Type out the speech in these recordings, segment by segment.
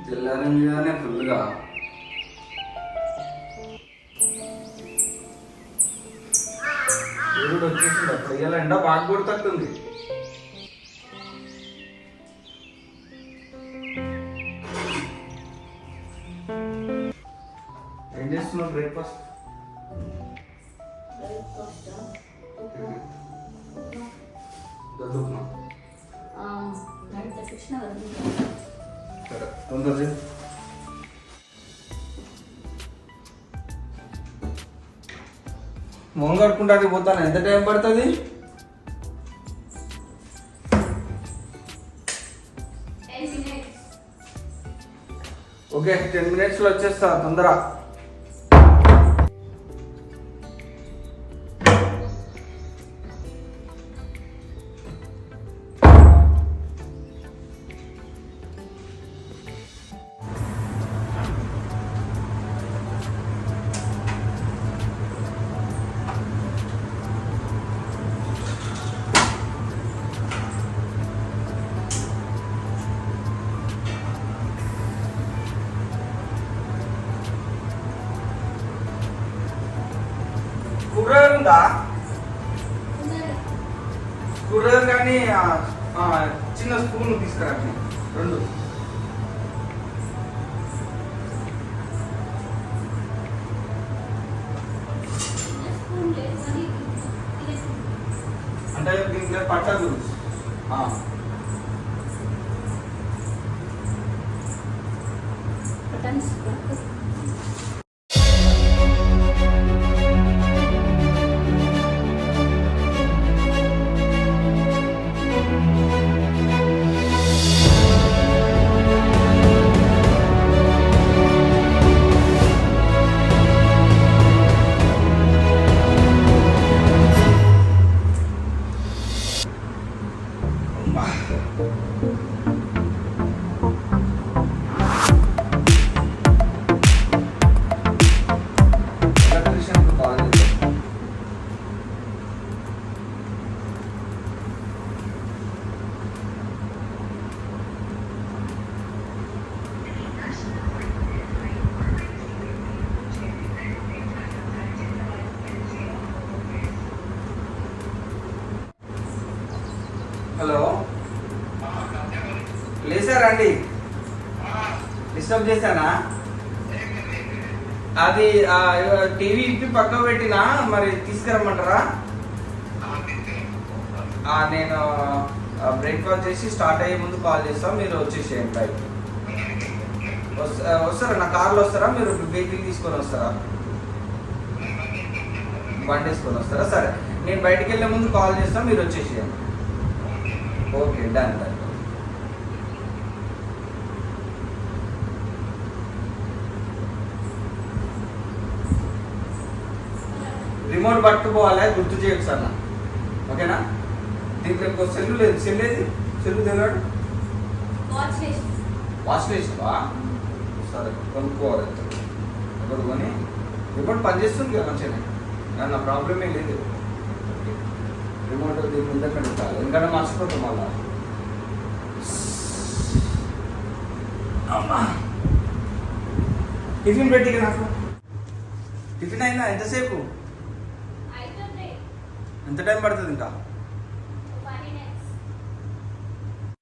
తెల్లారింది కానీ ఫుల్గా దేవుడు వచ్చేసింది. అప్పుడు ఇలా ఎండ బాగా కొడుతుంది. ఏం చేస్తున్నావు? బ్రేక్ఫాస్ట్ చదువుకున్నా. సరే తొందరగా మొహం కడుక్కుంటానికి పోతాను. ఎంత టైం పడుతుంది? ఓకే 10 minutesలో వచ్చేస్తా. తొందర కూరగాయలు ఉందా? కూరగాయలు కానీ చిన్న స్పూన్ తీసుకురా. 2 అంటే దీంట్లో పట్టదు. హలో, లేసారా అండి? డిస్టర్బ్ చేశానా? అది టీవీ ఇప్పి పక్కకు పెట్టినా, మరి తీసుకురమ్మంటారా? నేను బ్రేక్ఫాస్ట్ చేసి స్టార్ట్ అయ్యే ముందు కాల్ చేస్తాం. మీరు వచ్చేసేయండి. బయట వస్తారా? నా కార్లో వస్తారా? మీరు వెహికల్ తీసుకొని వస్తారా? బండి వేసుకొని వస్తారా? సరే, నేను బయటికి వెళ్ళే ముందు కాల్ చేస్తాం. మీరు వచ్చేసేయండి. Okay, done done. రిమోట్ పట్టుకోవాలి, గుర్తు చేయొచ్చు అన్న. ఓకేనా? దీంట్లో ఇంకో సెల్లు లేదు. సెల్ ఏది? సెల్లు తెలియడు. వాచ్ వేసావా? సరే, కొనుక్కోవాలి. ఒకటి కొని రిమోట్ పనిచేస్తుంది కదా మంచిగా. నా ప్రాబ్లం ఏం లేదు. రిమోట్ దీని ముందే పెట్టాలి, ఎందుకంటే మర్చిపోతాం మళ్ళా. టిఫిన్ పెట్టి నాకు. టిఫిన్ అయిందా? ఎంతసేపు? ఎంత టైం పడుతుంది ఇంకా?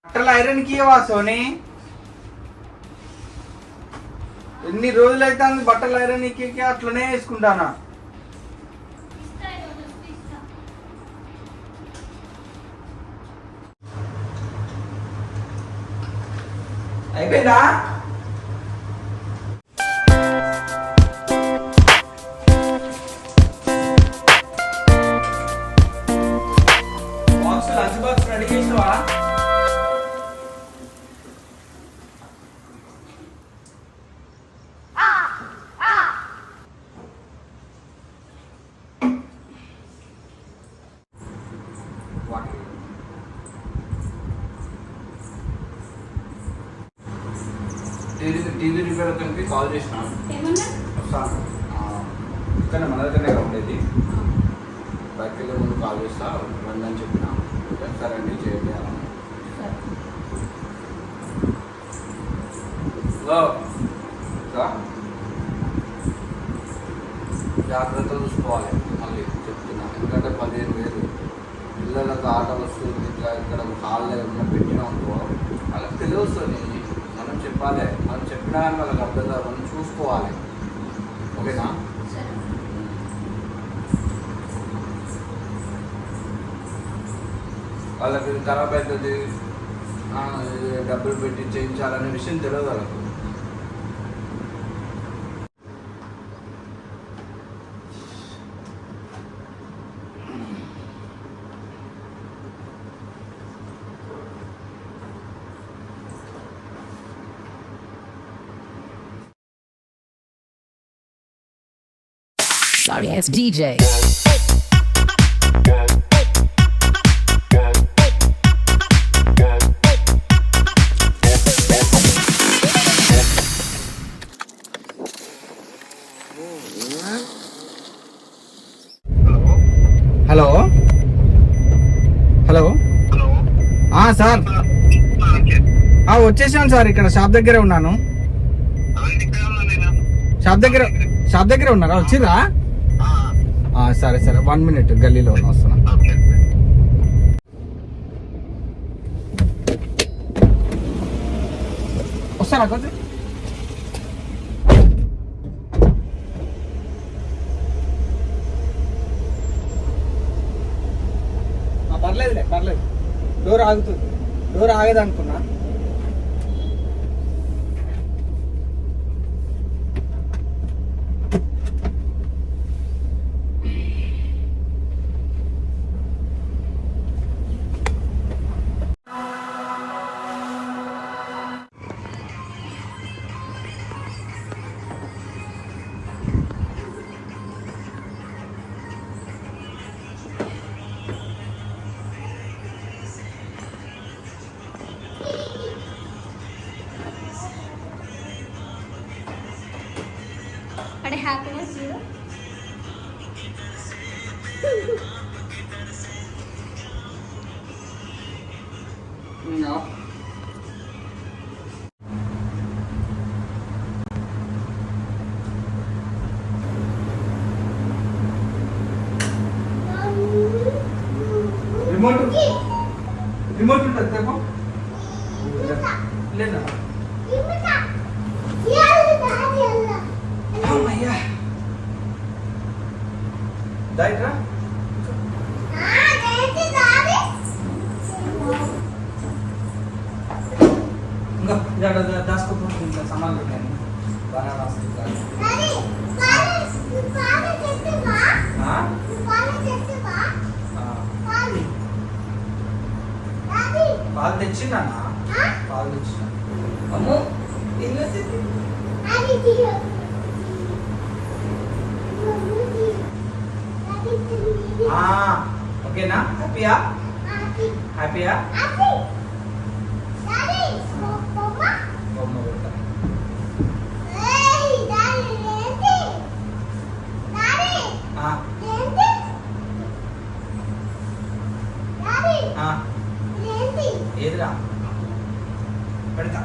బట్టలు ఐరన్కి ఇవ్వవా సోనీ? ఎన్ని రోజులు అయితే బట్టలు ఐరన్ ఎక్కి అట్లనే వేసుకుంటానా. అయిపోయిందా? లంచ్ బాక్స్ రెడీ చేసావా? టీవీ రిపేర్ అతనికి కాల్ చేసినాను. వస్తాను, ఇక్కడ మన దగ్గరనే ఉండేది. బయటకు వెళ్ళే ముందు కాల్ చేస్తా రండి అని చెప్పిన. సరే అండి, చేయండి. జాగ్రత్తగా చూసుకోవాలి. మళ్ళీ చెప్తున్నాను, ఎందుకంటే 15,000 పిల్లలకు ఆట వస్తుంది. ఇట్లా ఇక్కడ హాల్లో ఏమన్నా పెట్టినా అనుకో వాళ్ళకి తెలియస్తుంది. మనం చెప్పాలి, మనం చెప్పినా కానీ వాళ్ళకి అర్థం కాదు. మనం చూసుకోవాలి. ఓకేనా? వాళ్ళకి ఖరాబ్ అవుతుంది, డబ్బులు పెట్టి చేయించాలనే విషయం తెలియదు వాళ్ళకు. Sorry ass DJ. Hello hello sir, వచ్చేసాను సార్. ఇక్కడ షాప్ దగ్గరే ఉన్నాను. షాప్ దగ్గరే ఉన్నారా? వచ్చిర్రా? సరే సరే, 1 minute, గల్లీలో వస్తున్నా. వస్తారా కొంచెం? పర్లేదులే, పర్లేదు. డోర్ ఆగుతుంది. డోర్ ఆగదు అనుకున్నా. Happiness you. No. రిమోట్ ఉంటుంది తప్ప లేదా? దాయిట్రా ఇంకా దాచుకోకుండా ఇంకా సామాన్లు ఉంటాయి. బనానా పాలు తెచ్చిందా? పాలు తెచ్చిన. అమ్మో ఓకేనా? హ్యాపీయా? హ్యాపీయా? బొమ్మ పెడతా. ఏదిరా పెడతా.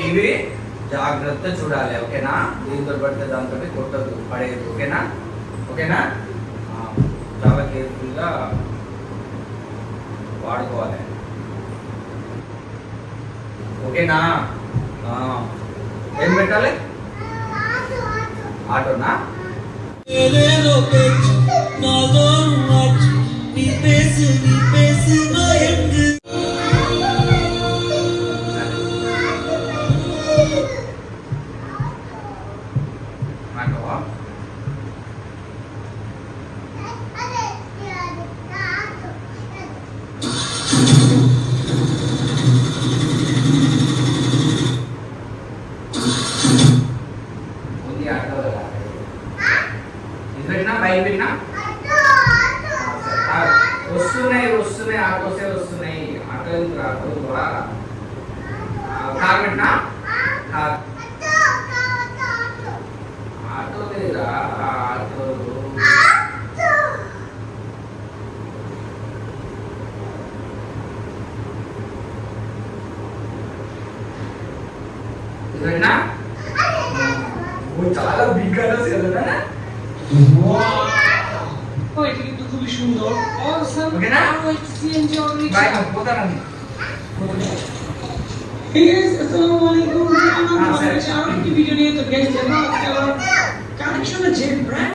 ఇవి జాగ్రత్త చూడాలి. ఓకేనా? దీంతో పడితే దాంతో కొట్టద్దు, పడేది. ఓకేనా? ఓకేనా? చాలా కేర్ఫుల్గా వాడుకోవాలి. ఓకేనా? ఏం పెట్టాలి? ఆటోనా? వస్తున్నాయి వస్తున్నాయి, ఆటోసే వస్తున్నాయి. ఆటో ఎందుకు? ఆటో కార్ పెట్టినా? కార్ సరేనా ও చాలా బిగ్ కలర్స్ కదా না ও এটা কিন্তু খুবই সুন্দর অসাম ওকে না সিএনজি অটো বাই রিকশা పోతానండి Hey guys, আসসালামু আলাইকুম। আজকে ভিডিও নিয়ে তো গাইস জানো আজকে আমার কালেকশনে যে ব্র্যান্ড